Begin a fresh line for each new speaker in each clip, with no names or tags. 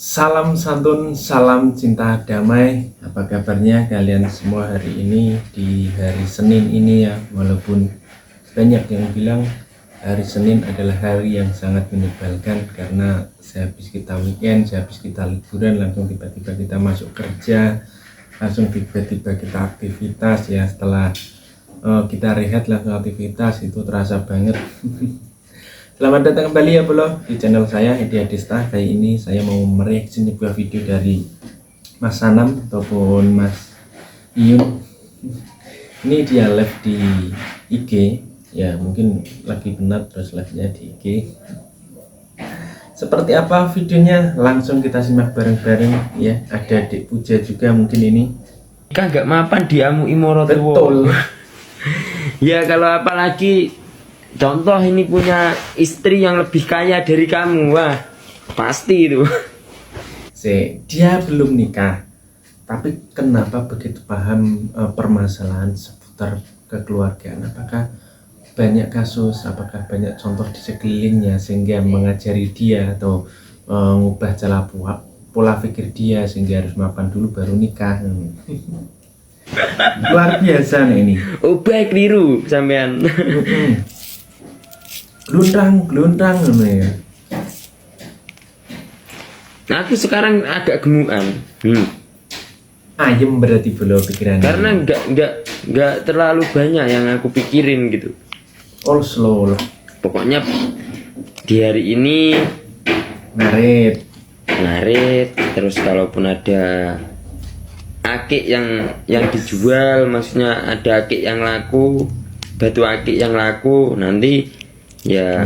Salam santun, salam cinta damai. Apa kabarnya kalian semua hari ini di hari Senin ini ya? Walaupun banyak yang bilang hari Senin adalah hari yang sangat menyebalkan karena sehabis kita weekend, sehabis kita liburan langsung tiba-tiba kita masuk kerja, langsung tiba-tiba kita aktivitas ya. Setelah kita rehat langsung aktivitas, itu terasa banget. Selamat datang kembali ya bro di channel saya Edi Adista. Kali ini saya mau mereaksi sebuah video dari Mas Sanam ataupun Mas Iyun. Ini dia live di IG ya, mungkin lagi benar terus live-nya di IG. Seperti apa videonya? Langsung kita simak bareng-bareng ya. Ada Dek Puja juga mungkin ini.
Kagak mapan diamu imoro.
Betul.
Ya kalau apalagi contoh ini punya istri yang lebih kaya dari kamu, wah pasti itu.
Dia belum nikah, tapi kenapa begitu paham permasalahan seputar kekeluargaan? Apakah banyak kasus, apakah banyak contoh di sekelilingnya sehingga mengajari dia atau mengubah pola pikir dia sehingga harus mapan dulu baru nikah? Luar biasa nih ini.
Baik keliru sampean.
Gelundang ya.
Aku sekarang agak gemukan.
Ayem berarti belum pikirannya.
Karena nggak terlalu banyak yang aku pikirin gitu.
All slow.
Pokoknya di hari ini
Ngarit.
terus kalaupun ada akik yang dijual, maksudnya ada akik yang laku, batu akik yang laku, nanti ya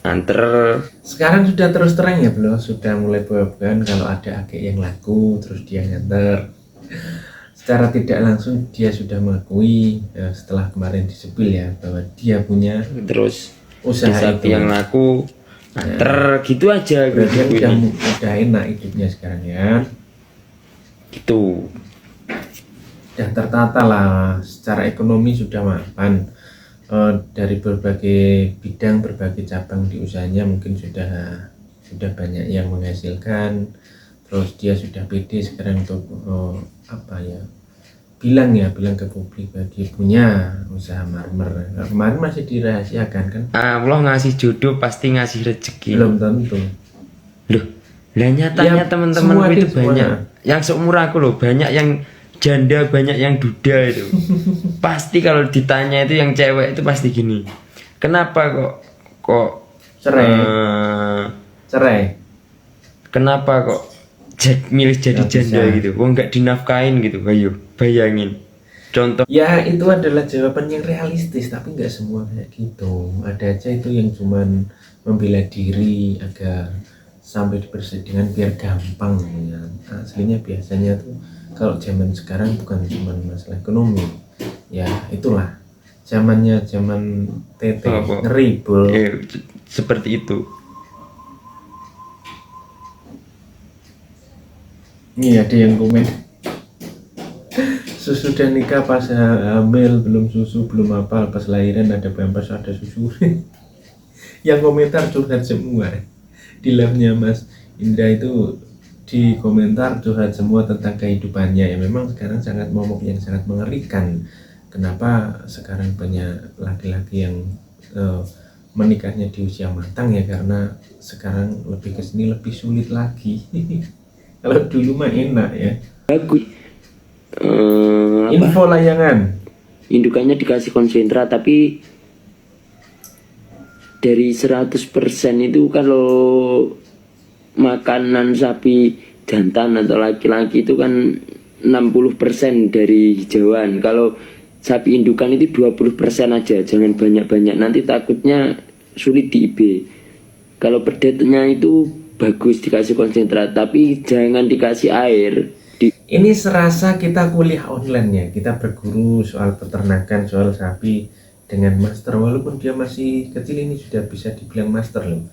anter.
Sekarang sudah terus terang ya belum, sudah mulai bukan kalau ada akik yang laku terus dia nganter. Secara tidak langsung dia sudah mengakui ya, setelah kemarin disepil ya bahwa dia punya
Terus
usaha
sapi
itu
yang laku anter gitu aja.
berarti udah enak hidupnya sekarang ya,
gitu.
sudah tertata lah, secara ekonomi sudah mapan. Dari berbagai bidang, berbagai cabang di usahanya mungkin sudah banyak yang menghasilkan. Terus dia sudah pede sekarang untuk bilang ke publik bahwa dia punya usaha marmer. Nah, kemarin masih dirahasiakan kan?
Allah ngasih jodoh pasti ngasih rezeki.
Belum tentu.
Loh, lah nyatanya
Ya,
teman-teman itu
semua.
banyak yang seumur aku loh, banyak yang janda, banyak yang duda itu. Pasti kalau ditanya itu yang cewek itu pasti gini, kenapa kok
cerai?
Kenapa kok milih jadi janda
bisa.
gitu? Kok nggak dinafkain gitu? Ayo bayangin. Contoh.
Ya itu adalah jawaban yang realistis, tapi nggak semua kayak gitu. Ada aja itu yang cuman membela diri agar sampai di persidangan biar gampang ya. Aslinya biasanya tuh kalau zaman sekarang bukan cuma masalah ekonomi ya, itulah zaman tete ngeri bro.
Seperti itu.
Ini ada yang komen sudah nikah pas hamil belum susu belum apa, pas lahiran ada pampers ada susu. Yang komentar curhat semua di live-nya Mas Indra itu, di komentar curhat semua tentang kehidupannya ya. Memang sekarang sangat momok yang sangat mengerikan. Kenapa sekarang banyak laki-laki yang menikahnya di usia matang ya, karena sekarang lebih ke sini lebih sulit lagi. Kalau dulu mah enak ya.
Bagus.
Info layangan.
Indukannya dikasih konsentrat, tapi dari 100% itu kalau makanan sapi jantan atau laki-laki itu kan 60% dari hijauan. Kalau sapi indukan itu 20% aja, jangan banyak-banyak, nanti takutnya sulit di IB. Kalau pedetnya itu bagus dikasih konsentrat, tapi jangan dikasih air.
Ini serasa kita kuliah online ya, kita berguru soal peternakan, soal sapi dengan master. Walaupun dia masih kecil ini sudah bisa dibilang master loh.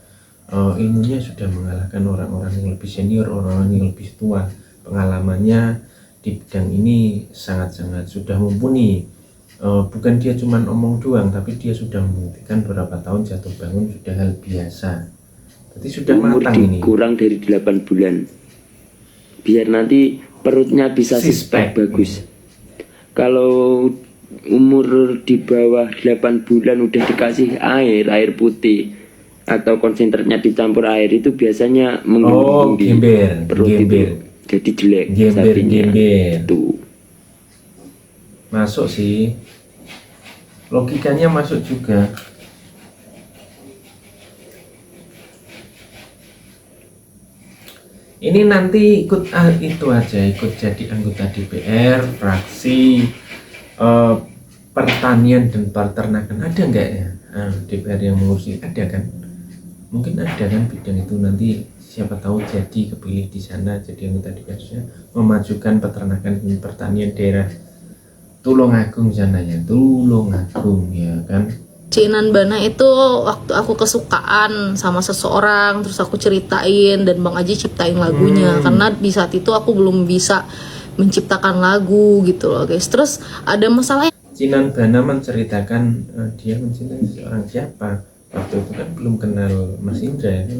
Ilmunya sudah mengalahkan orang-orang yang lebih senior, orang-orang yang lebih tua. Pengalamannya di bidang ini sangat-sangat sudah mumpuni. Bukan dia cuma omong doang, tapi dia sudah membuktikan beberapa tahun jatuh bangun sudah hal biasa. Berarti sudah
umur
matang ini.
kurang dari 8 bulan. Biar nanti perutnya bisa
Sispek.
bagus. Kalau umur di bawah 8 bulan udah dikasih air putih atau konsentratnya dicampur air, itu biasanya menggunung di perut itu. Jadi jelek sapinya. Tuh.
Masuk sih. Logikanya masuk juga. Ini nanti ikut itu aja, ikut jadi anggota DPR, fraksi pertanian dan peternakan, ada nggak ya? DPR yang mengurusi, ada kan? Mungkin ada kan bidang itu, nanti siapa tahu jadi kepilih di sana jadi anggota DPR, memajukan peternakan dan pertanian daerah Tulungagung sana ya, Tulungagung ya kan.
Cinan Bana itu waktu aku kesukaan sama seseorang, terus aku ceritain dan Bang Aji ciptain lagunya. Karena di saat itu aku belum bisa menciptakan lagu gitu loh guys. Terus ada masalah.
Cinan Bana menceritakan dia mencintai seorang siapa. Waktu itu kan belum kenal Mas Indra ya kan,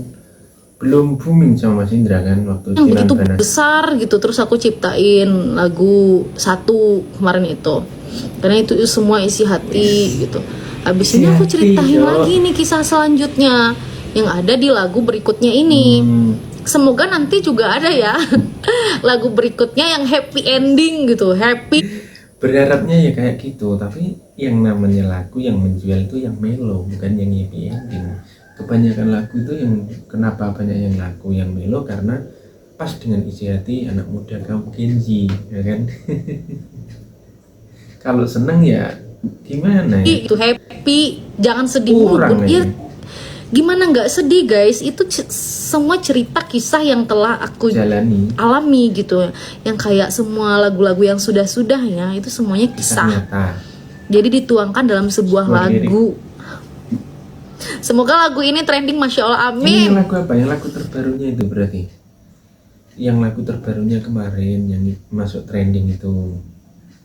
belum booming sama Mas Indra kan waktu
yang
Cinan
begitu
Bana
besar gitu. Terus aku ciptain lagu satu kemarin itu, karena itu semua isi hati gitu. Habis ini aku ceritain lagi nih kisah selanjutnya yang ada di lagu berikutnya ini. Semoga nanti juga ada ya lagu berikutnya yang happy ending gitu, happy.
Berharapnya ya kayak gitu, tapi yang namanya lagu yang menjual itu yang melo, bukan yang happy ending. Kebanyakan lagu itu yang kenapa banyak yang lagu yang melo, karena pas dengan isi hati anak muda kaum Gen Z ya kan. Kalau seneng ya gimana ya?
Itu happy, jangan sedih
Kurang
mulu. Ya gimana nggak sedih guys, itu semua cerita kisah yang telah aku alami gitu, yang kayak semua lagu-lagu yang sudah ya, itu semuanya kisah
nyata.
Jadi dituangkan dalam sebuah lagu. Semoga lagu ini trending, Masya Allah, amin.
Ini lagu apa? Yang lagu terbarunya itu berarti? Yang lagu terbarunya kemarin yang masuk trending itu,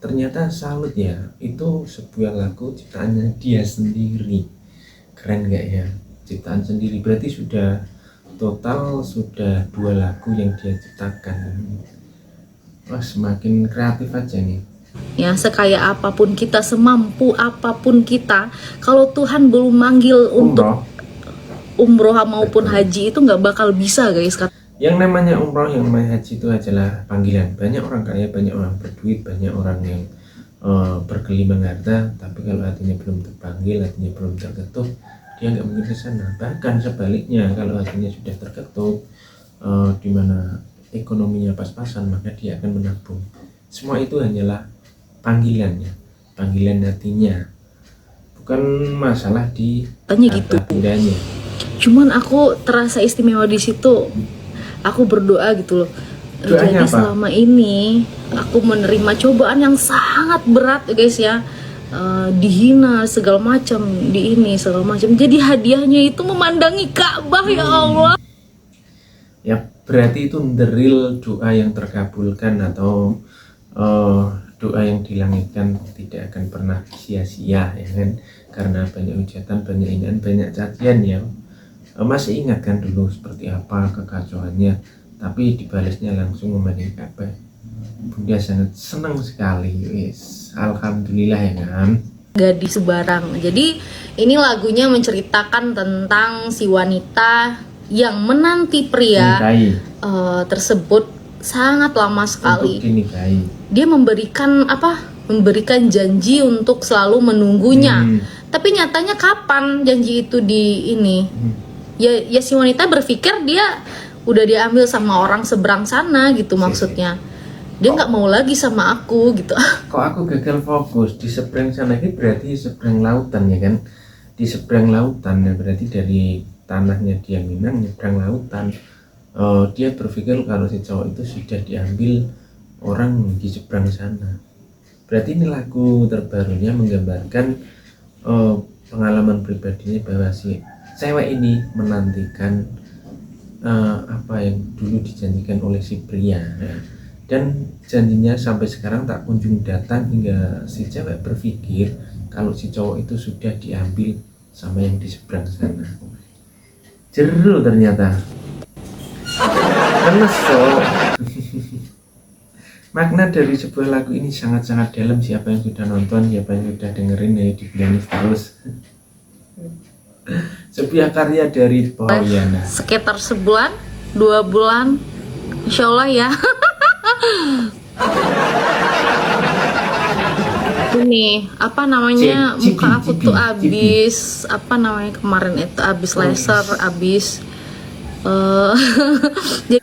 ternyata salut ya, itu sebuah lagu ciptaannya dia sendiri. Keren gak ya? Ciptaan sendiri, berarti sudah total sudah 2 lagu yang dia ciptakan. Wah, semakin kreatif aja nih.
Ya, sekaya apapun kita, semampu apapun kita, kalau Tuhan belum manggil untuk umroh maupun haji, itu nggak bakal bisa guys.
Yang namanya umroh, yang namanya haji itu adalah panggilan. Banyak orang kaya, banyak orang berduit, banyak orang yang bergelimang harta, tapi kalau hatinya belum terpanggil, hatinya belum terketuk, dia nggak mungkin ke sana. Bahkan sebaliknya, kalau hatinya sudah terketuk, di mana ekonominya pas-pasan, maka dia akan menabung. Semua itu hanyalah panggilannya, panggilan hatinya, bukan masalah di
gitu.
Tidaknya.
Cuman aku terasa istimewa di situ. Aku berdoa gitu loh.
Doanya
jadi
apa?
Selama ini aku menerima cobaan yang sangat berat guys ya. Dihina segala macam, di ini segala macam. Jadi hadiahnya itu memandangi Ka'bah, ya Allah.
Ya berarti itu the real doa yang terkabulkan, atau doa yang dilangitkan tidak akan pernah sia-sia ya kan, karena banyak hujatan, banyak inian, banyak cacian ya. Masih ingat kan dulu seperti apa kekacauannya, tapi dibalasnya langsung memandangi Ka'bah. Bunda sangat senang sekali, yes. Alhamdulillah ya kan.
Gadis Sebarang. Jadi ini lagunya menceritakan tentang si wanita yang menanti pria tersebut sangat lama sekali. Dia memberikan memberikan janji untuk selalu menunggunya. Tapi nyatanya kapan janji itu ya si wanita berpikir dia udah diambil sama orang seberang sana gitu maksudnya. Dia nggak mau lagi sama aku gitu.
Kok aku gagal fokus di seberang sana, ini berarti seberang lautan ya kan? Di seberang lautan ya, berarti dari tanahnya dia Minang nyebrang lautan. Dia berpikir kalau si cowok itu sudah diambil orang di seberang sana. Berarti ini lagu terbarunya menggambarkan pengalaman pribadinya, bahwa si cewek ini menantikan apa yang dulu dijanjikan oleh si pria. Dan janjinya sampai sekarang tak kunjung datang, hingga si cewek berpikir kalau si cowok itu sudah diambil sama yang di seberang sana. Jeru ternyata. Meneso. Makna dari sebuah lagu ini sangat-sangat dalam. Siapa yang sudah nonton, siapa yang sudah dengerin, ya dibilangin terus. Sebuah karya dari Pauyana.
Sekitar sebulan, 2 bulan, insya Allah ya. Ini apa namanya, muka aku tuh abis apa namanya kemarin itu, abis laser, abis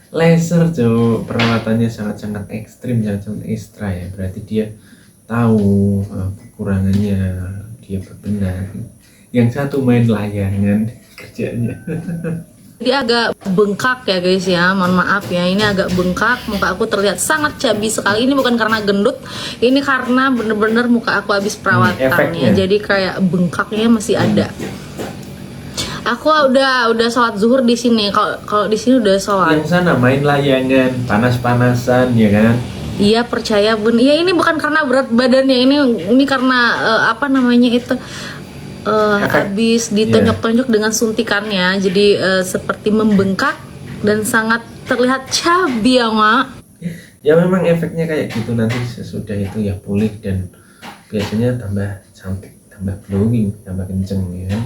laser jauh perawatannya sangat-sangat ekstrim, sangat ekstra ya. Berarti dia tahu kekurangannya, dia berbenar. Yang satu main layangan kerjanya.
Jadi agak bengkak ya guys ya, mohon maaf ya, ini agak bengkak, muka aku terlihat sangat cabi sekali. Ini bukan karena gendut, ini karena bener-bener muka aku habis perawatan ya, jadi kayak bengkaknya masih ada. Aku udah sholat zuhur di sini. Kalau di sini udah sholat.
Yang sana main layangan, panas-panasan ya kan?
Iya percaya bun. Iya ini bukan karena berat badannya, ini karena apa namanya itu. Habis ditonjok-tonjok dengan suntikannya, jadi seperti membengkak dan sangat terlihat cabi ya mak.
Ya memang efeknya kayak gitu, nanti sesudah itu ya pulih dan biasanya tambah cantik, tambah glowing, tambah kenceng ya.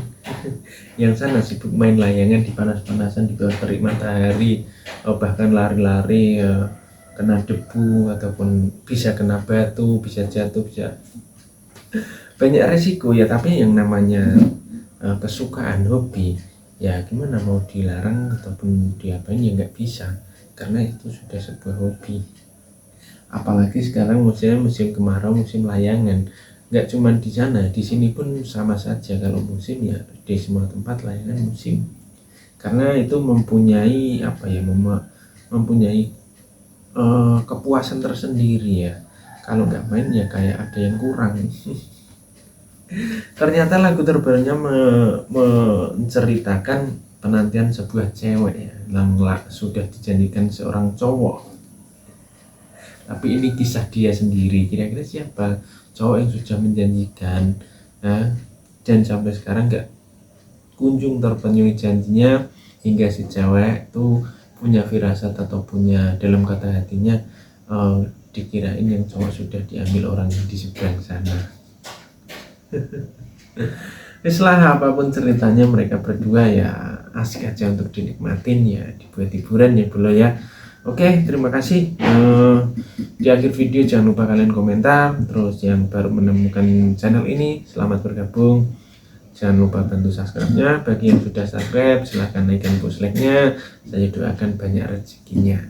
Yang sana sibuk main layangan di panas-panasan di bawah terik matahari, bahkan lari-lari kena debu ataupun bisa kena batu, bisa jatuh, bisa banyak resiko ya. Tapi yang namanya kesukaan, hobi ya, gimana mau dilarang ataupun diapain ya nggak bisa, karena itu sudah sebuah hobi. Apalagi sekarang musim kemarau, musim layangan. Nggak cuma di sana, di sini pun sama saja. Kalau musim ya di semua tempat layangan musim, karena itu mempunyai apa ya, mempunyai kepuasan tersendiri ya. Kalau nggak main ya kayak ada yang kurang. Ternyata lagu terbarunya menceritakan penantian sebuah cewek ya, yang sudah dijanjikan seorang cowok. Tapi ini kisah dia sendiri. Kira-kira siapa cowok yang sudah menjanjikan, dan sampai sekarang nggak kunjung terpenuhi janjinya, hingga si cewek tuh punya firasat atau punya dalam kata hatinya dikirain yang cowok sudah diambil orang yang di seberang sana. Setelah apapun ceritanya mereka berdua ya asik aja untuk dinikmatin ya, dibuat hiburan ya bro ya. Oke, terima kasih. Di akhir video jangan lupa kalian komentar. Terus yang baru menemukan channel ini, selamat bergabung. Jangan lupa bantu subscribe-nya. Bagi yang sudah subscribe silahkan naikkan push like-nya. Saya doakan banyak rezekinya.